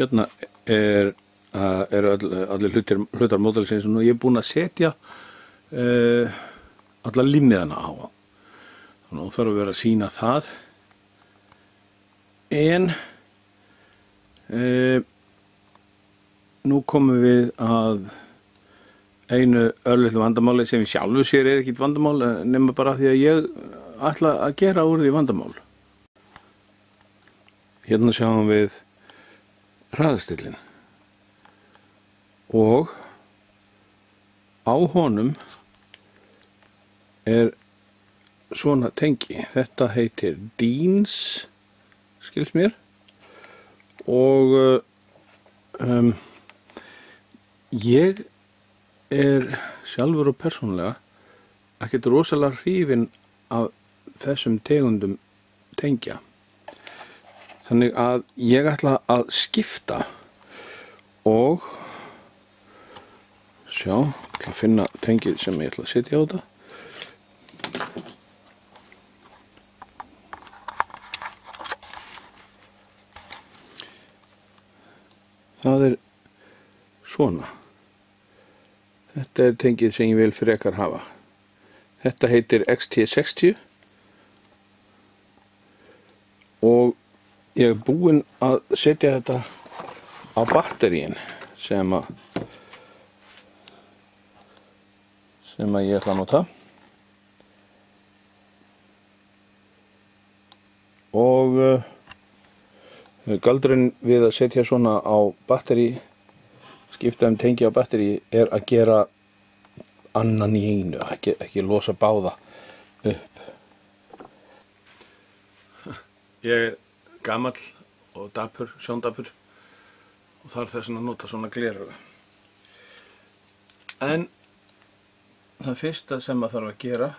Hérna eru allir hlutar módelsins og nú ég er búinn að setja alla límmiðana á. Þannig að þú þarf að vera að sýna það. En nú komum við að einu örlitlu vandamáli sem í sjálfu sér ekkert vandamál nema bara því að ég ætla að gera úr því vandamál. Hérna sjáum við hraðastillinn og á honum er svona tengi. Þetta heitir Deans, skilst mér, og ég er sjálfur og persónulega ekkert rosalega hrifinn af þessum tegundum tengja. Þannig að ég ætla að skipta og ég ætla að finna tengið sem ég ætla að setja á þetta. Það er svona. Þetta er tengið sem ég vil frekar hafa. Þetta heitir XT60 og ég er búinn að setja þetta á batteríin sem að ég ætla að nota. Og galdurinn við að setja svona á batteri, skipta tengi á batteri, er að gera annan í einu, ekki losa báða upp. Ég er gamall og dapur, sjóndapur og þarf þess að nota svona gleraugu. En það fyrsta sem maður þarf að gera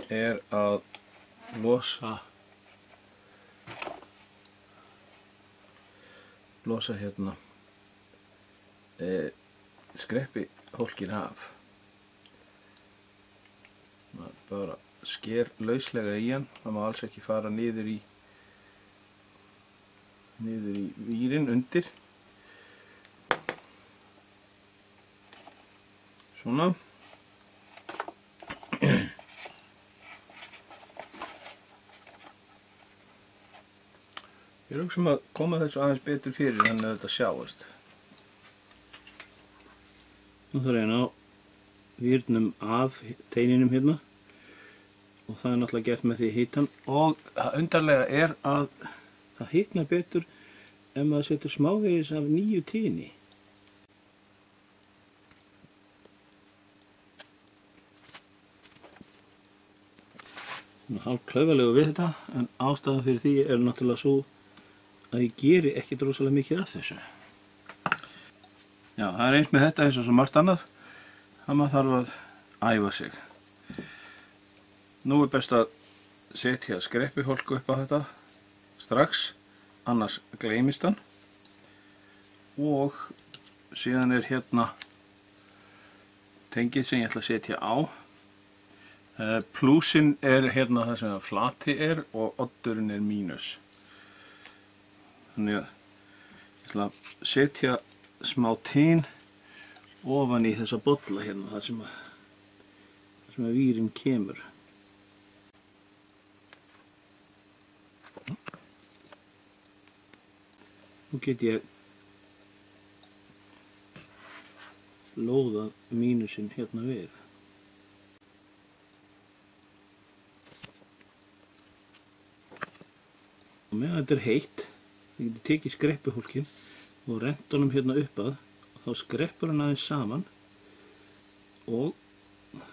er að losa hérna skreppi hólkin af. Maður bara sker lauslega í hann, það má alls ekki fara niður í vírinn undir. Svona. Ég er hugsa að koma þessu aðeins betur fyrir þannig að þetta sjáist. Nú þarf ég að ná vírnum af teininum hérna og það er náttúrulega gert með því að hita hann, og það undarlega er að það hitnar betur ef maður setur smávegis af nýju tíni. Hálf klaufalega við þetta, en ástæðan fyrir því er náttúrulega svo að ég geri ekkert rosalega mikið af þessu. Já, það er eins með þetta eins og svo margt annað, að maður þarf að æfa sig. Nú er best að setja skreppihólku upp á þetta strax, annars gleymist hann. Og síðan er hérna tengið sem ég ætla að setja á. Plúsinn er hérna það sem flati er og oddurinn er mínus. Þannig að ég ætla að setja smá tin ofan í þessa bolla hérna, þar sem að vírinn kemur. Nú get ég lóðað mínusinn hérna við. Og meðan þetta er heitt, ég geti tekið skreppihólkinn og rennt honum hérna upp að, og þá skreppur hann aðeins saman og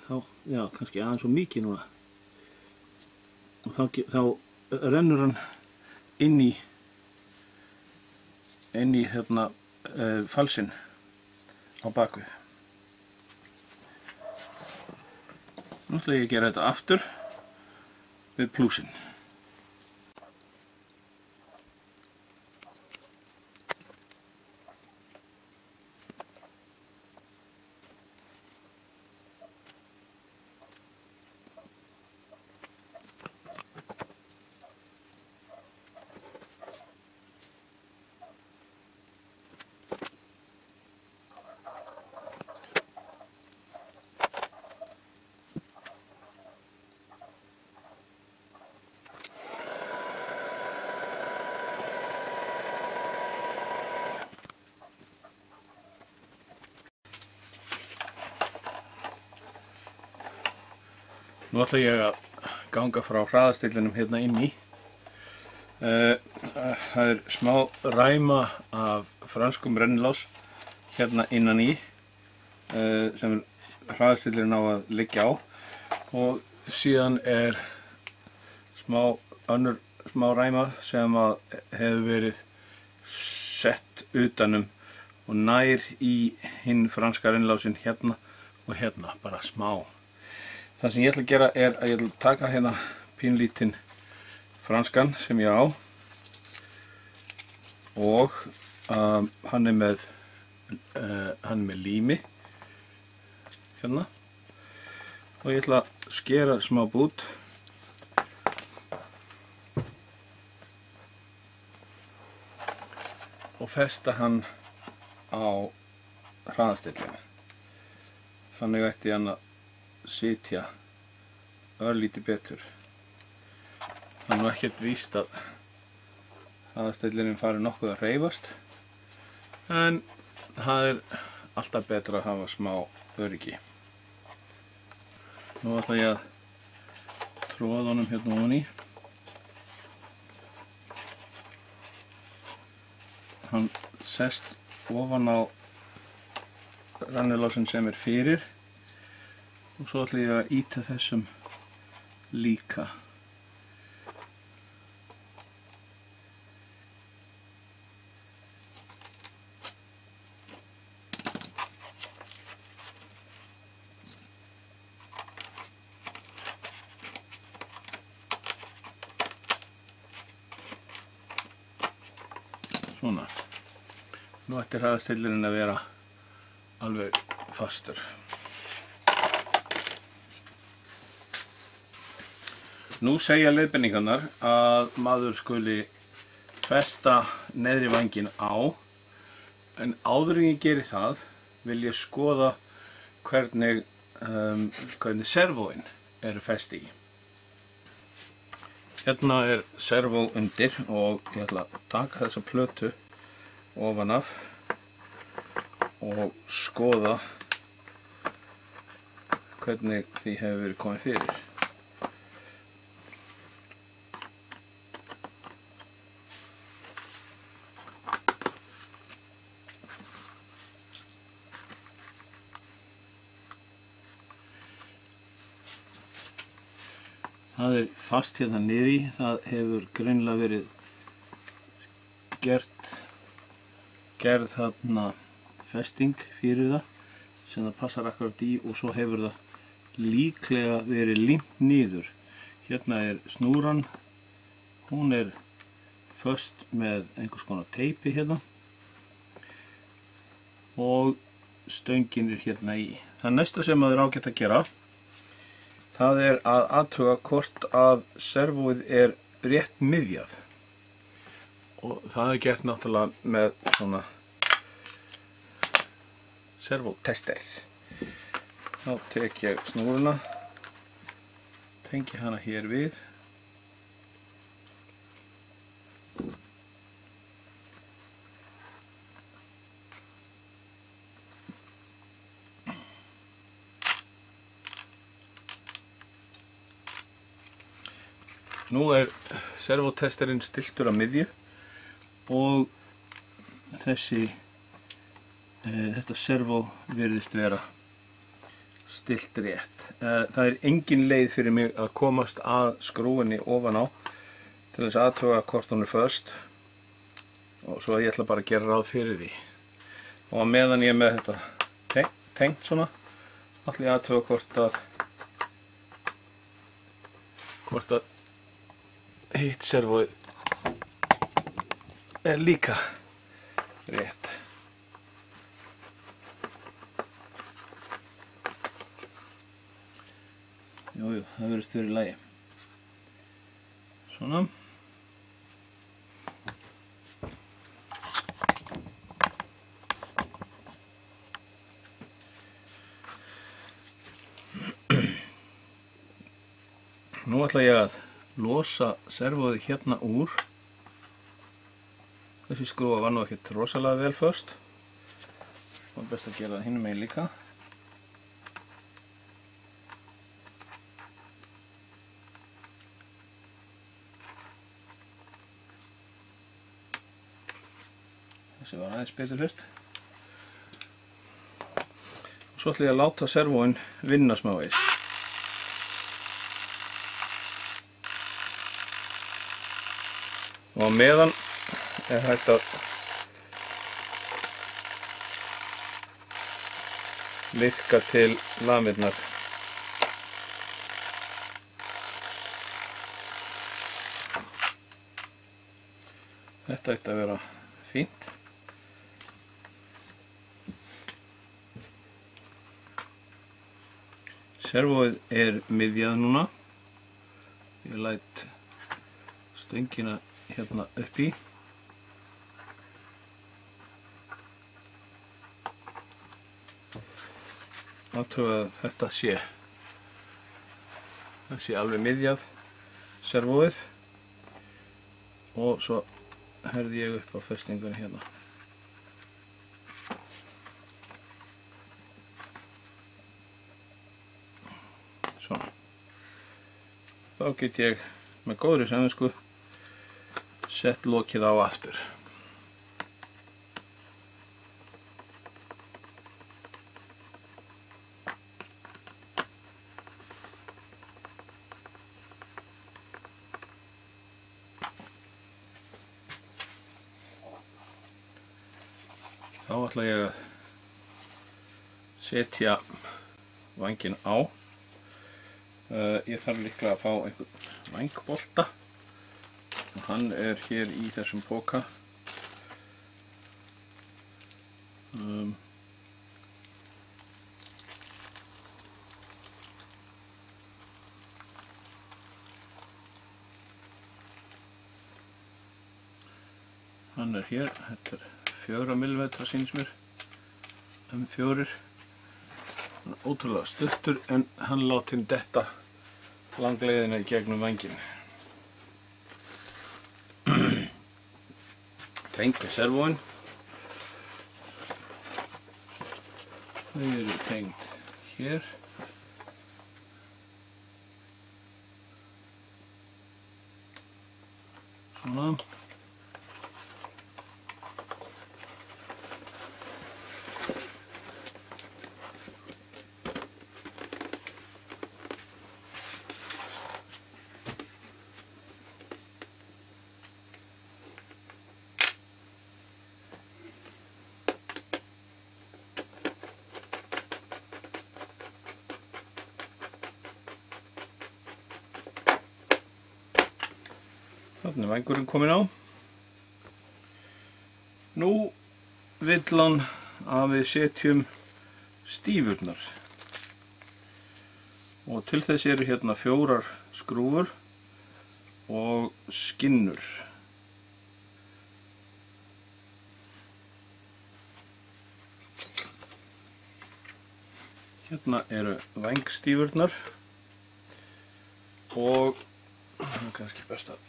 þá, já, kannski aðeins svo mikið núna. Og þá rennur hann inn í hérna falsinn á bakvið. Nú ætla ég að gera þetta aftur við plúsinn. Nú ætla ég að ganga frá hraðastillinum hérna inn í. Það er smá ræma af franskum rennilás hérna innan í sem hraðastillin á að liggja á, og síðan er smá ræma sem að hefur verið sett utanum og nær í hinn franska rennilásin hérna og hérna, bara smá. Það sem ég ætla að gera er að ég ætla að taka hérna pínlítinn franskan sem ég á, og hann er með lími hérna, og ég ætla að skera smá bút og festa hann á hraðastillinu. Þannig ætti hann að sitja örlítið betur. Það er nú ekkert víst að hraðastillinin fari nokkuð að hreyfast, en það er alltaf betra að hafa smá öryggi. Nú ætla ég að tróða honum hérna ofan í. Hann sest ofan á rennilásin sem er fyrir, og svo ætla ég að ýta þessum líka. Svona. Nú ætti hraðastillinin að vera alveg fastur. Nú segja leiðbeiningarnar að maður skuli festa neðri vænginn á, en áður en ég geri það vil ég skoða hvernig servóin eru fest í. Hérna er servó undir og ég ætla að taka þessa plötu ofan af og skoða hvernig því hefur verið komið fyrir. Það er fast hérna niðri, það hefur greinilega verið gerð þarna festing fyrir það sem það passar akkurat í, og svo hefur það líklega verið límt niður. Hérna er snúran, hún er föst með einhvers konar teipi hérna, og stöngin er hérna í. Það næsta sem það er ágætt að gera, það er að athuga hvort að servóið er rétt miðjað, og það er gert náttúrulega með svona servótester. Þá tek ég snúruna, tengi hana hér við, nú er servótesterinn stilltur að miðju, og þetta servó virðist vera stillt rétt. Það er engin leið fyrir mig að komast að skrúinni ofan á til þess að athuga hvort hún er föst, og svo ég ætla bara að gera ráð fyrir því. Og meðan ég er með þetta tengt svona, ætla ég að athuga hvort að hitt servóið er líka rétt. Jújú, það verður fyrir lagi. Svona. Nú ætla ég að losa servóið hérna úr. Þessi skrúfa var nú ekkert rosalega vel föst. Það var best að gera það hinum megin líka. Þessi var aðeins betur fyrst. Og svo ætla ég að láta servóinn vinna smávegis. Og á meðan er hægt að liðka til lamirnar. Þetta ætti að vera fínt. Servóið er miðjað núna. Ég læt stöngina hérna upp í. Athuga að þetta sé alveg miðjað servóið og svo herði ég upp á festingunni hérna. Svona. Þá get ég með góðri samvisku sett lokið á aftur. Þá ætla ég að setja vænginn á. Ég þarf líklega að fá einhvern vængbolta. Hann er hér í þessum poka. Hann er hér, þetta er 4 mm sýnist mér, M4. Hann er ótrúlega stuttur en hann látinn detta langleiðina í gegnum vænginn. Tengja servóinn. Þau eru tengd hér. Svona. Þarna er vængurinn kominn á. Nú vill hann að við setjum stífurnar. Og til þess eru hérna 4 skrúfur og skinnur. Hérna eru vængstífurnar og það er kannski best að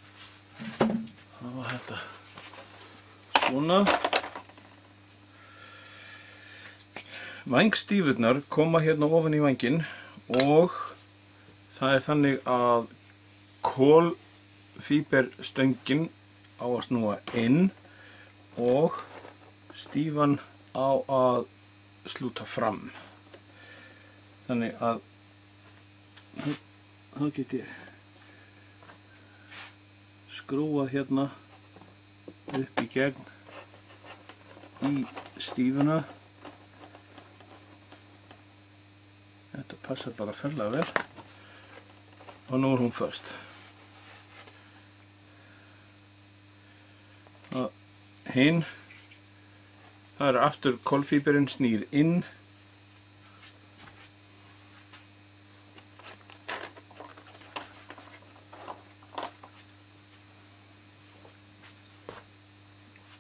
hafa þetta svona. Vængstífurnar koma hérna ofan í vænginn og það er þannig að kolfíberstöngin á að snúa inn og stífan á að slúta fram. Þannig að þá get ég skrúað hérna upp í gegn í stífuna. Þetta passar bara ferlega vel og nú er hún föst. Hinn, það er aftur kolfíberinn snýr inn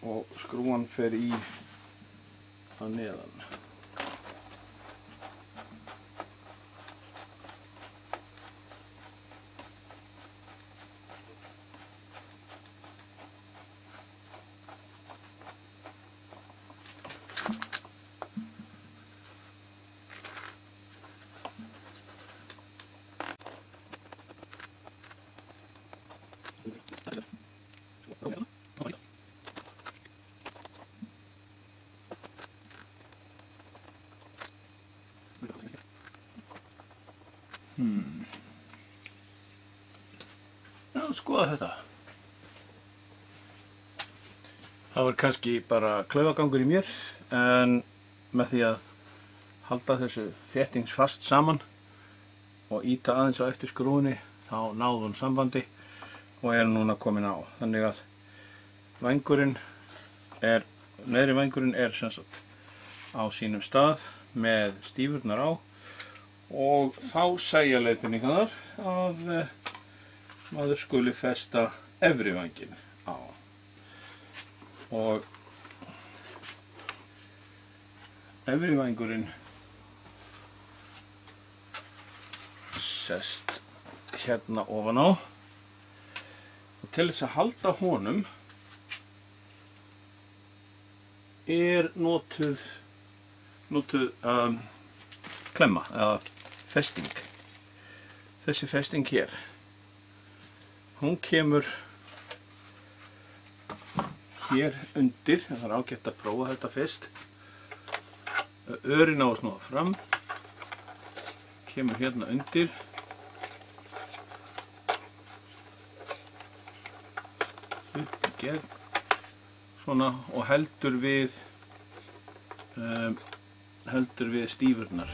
og skrúan fer í að neðan. Já, skoða þetta. Það var kannski bara klaufagangur í mér, en með því að halda þessu þéttingsfast saman og ýta aðeins á eftir skrúfunni, þá náði hún sambandi og er núna komin á. Þannig að neðri vængurinn er sem sagt á sínum stað með stífurnar á, og þá segja leiðbeiningarnar að maður skuli festa efri vænginn á. Og efri vængurinn sest hérna ofan á, og til þess að halda honum er notuð klemma eða festing. Þessi festing hér, hún kemur hér undir. Það er ágætt að prófa þetta fyrst. Örin á að snúa fram, kemur hérna undir, upp í gegn, svona, og heldur við stífurnar.